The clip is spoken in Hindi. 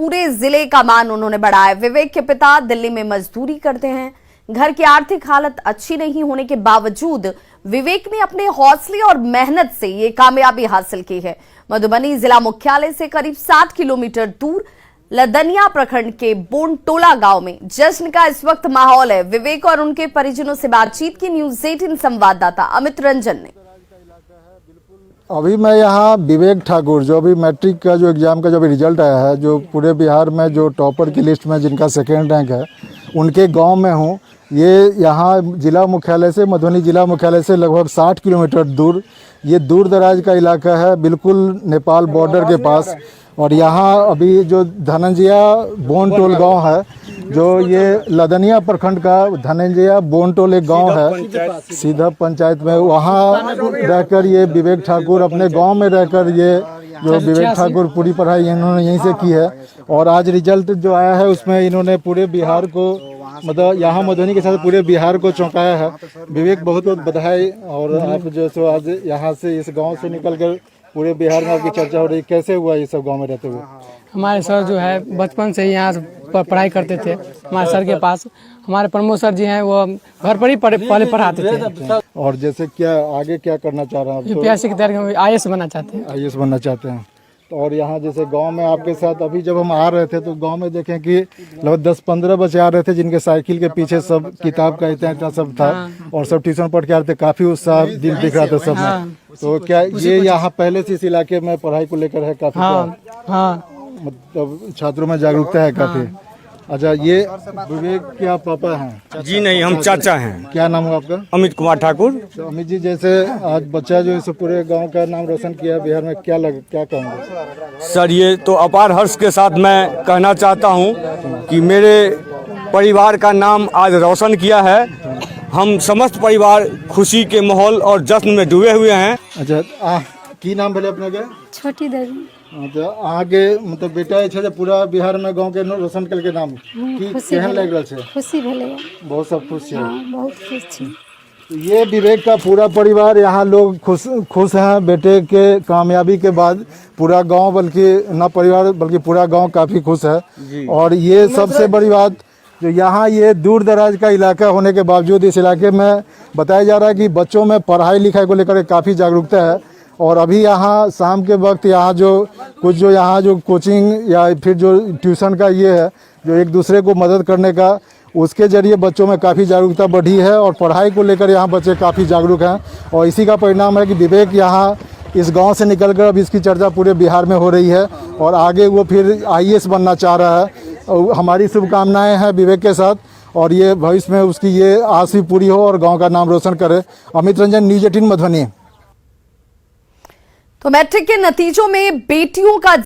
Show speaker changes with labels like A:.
A: पूरे जिले का मान उन्होंने बढ़ाया। विवेक के पिता दिल्ली में मजदूरी करते हैं। घर की आर्थिक हालत अच्छी नहीं होने के बावजूद विवेक ने अपने हौसले और मेहनत से ये कामयाबी हासिल की है। मधुबनी जिला मुख्यालय से करीब 7 किलोमीटर दूर लदनिया प्रखंड के बोनटोला गांव में जश्न का इस वक्त माहौल है। विवेक और उनके परिजनों से बातचीत की न्यूज़ 18 संवाददाता अमित रंजन ने।
B: अभी मैं यहाँ विवेक ठाकुर, जो अभी मैट्रिक का जो एग्ज़ाम का जो अभी रिजल्ट आया है, जो पूरे बिहार में जो टॉपर की लिस्ट में जिनका सेकेंड रैंक है, उनके गांव में हूँ। ये यहाँ जिला मुख्यालय से, मधुबनी जिला मुख्यालय से लगभग 60 किलोमीटर दूर, ये दूर दराज का इलाका है, बिल्कुल नेपाल बॉर्डर के पास। और यहाँ अभी जो धनंजया बोनटोल गांव है, जो ये लदनिया प्रखंड का धनंजया बोनटोल एक गांव है, सीधा पंचायत में, वहाँ रहकर ये विवेक ठाकुर अपने गांव में रहकर ये जो विवेक ठाकुर पूरी पढ़ाई इन्होंने यहीं से की है। और आज रिजल्ट जो आया है उसमें इन्होंने पूरे बिहार को, मतलब यहाँ मधुबनी के साथ पूरे बिहार को चौंकाया है। विवेक बहुत बहुत बधाई। और आप जो सो आज यहाँ से इस गांव से निकलकर पूरे बिहार में आपकी चर्चा हो रही, कैसे हुआ ये सब गांव में रहते हुए?
C: हमारे सर जो है बचपन से ही यहाँ पढ़ाई करते थे हमारे सर के पास। हमारे प्रमोद सर जी हैं, वो घर पर ही पहले पढ़ाते थे।
B: और जैसे क्या आगे क्या करना चाह रहे हैं आप?
C: यूपीएससी की तैयारी में IAS बनना चाहते हैं।
B: IAS बनना चाहते हैं। और यहाँ जैसे गांव में आपके साथ अभी जब हम आ रहे थे तो गांव में देखें कि लगभग 10-15 बच्चे आ रहे थे, जिनके साइकिल के पीछे सब किताब का इतना सब था। और सब ट्यूशन पढ़ के आ रहे थे, काफी उत्साह दिल दिख रहा था सब में। तो क्या ये यहाँ पहले से इस इलाके में पढ़ाई को लेकर है काफी? मतलब छात्रों में जागरूकता है काफी। अच्छा, ये विवेक क्या पापा हैं?
D: जी नहीं, हम चाचा हैं।
B: क्या नाम है आपका?
D: अमित कुमार ठाकुर।
B: तो अमित जी, जैसे आज बच्चा जो इस पूरे गांव का नाम रोशन किया बिहार में, क्या कहेंगे?
D: सर, ये तो अपार हर्ष के साथ मैं कहना चाहता हूं कि मेरे परिवार का नाम आज रोशन किया है। हम समस्त परिवार खुशी के माहौल और जश्न में डूबे हुए हैं।
B: अच्छा, की नाम भले अपने के?
E: छोटी देवी।
B: तो आगे मतलब बेटा है पूरा बिहार में गांव के रोशन करके नाम की केहन लग रहा है?
E: खुशी भेले,
B: बहुत सब खुश है।
E: बहुत खुश छी।
B: तो ये विवेक का पूरा परिवार, यहाँ लोग खुश हैं बेटे के कामयाबी के बाद। पूरा गांव, बल्कि न परिवार बल्कि पूरा गांव काफी खुश है। और ये सबसे बड़ी बात, जो यहाँ ये दूर दराज का इलाका होने के बावजूद इस इलाके में बताया जा रहा है कि बच्चों में पढ़ाई लिखाई को लेकर काफ़ी जागरूकता है। और अभी यहाँ शाम के वक्त यहाँ जो कुछ जो यहाँ जो कोचिंग या फिर जो ट्यूशन का ये है, जो एक दूसरे को मदद करने का, उसके जरिए बच्चों में काफ़ी जागरूकता बढ़ी है। और पढ़ाई को लेकर यहाँ बच्चे काफ़ी जागरूक हैं। और इसी का परिणाम है कि विवेक यहाँ इस गांव से निकलकर अब इसकी चर्चा पूरे बिहार में हो रही है। और आगे वो फिर IAS बनना चाह रहा है। हमारी शुभकामनाएं हैं विवेक के साथ, और ये भविष्य में उसकी ये आस भी पूरी हो और गांव का नाम रोशन करे। अमित रंजन, न्यूज़ 18 मधुबनी।
A: तो मैट्रिक के नतीजों में बेटियों का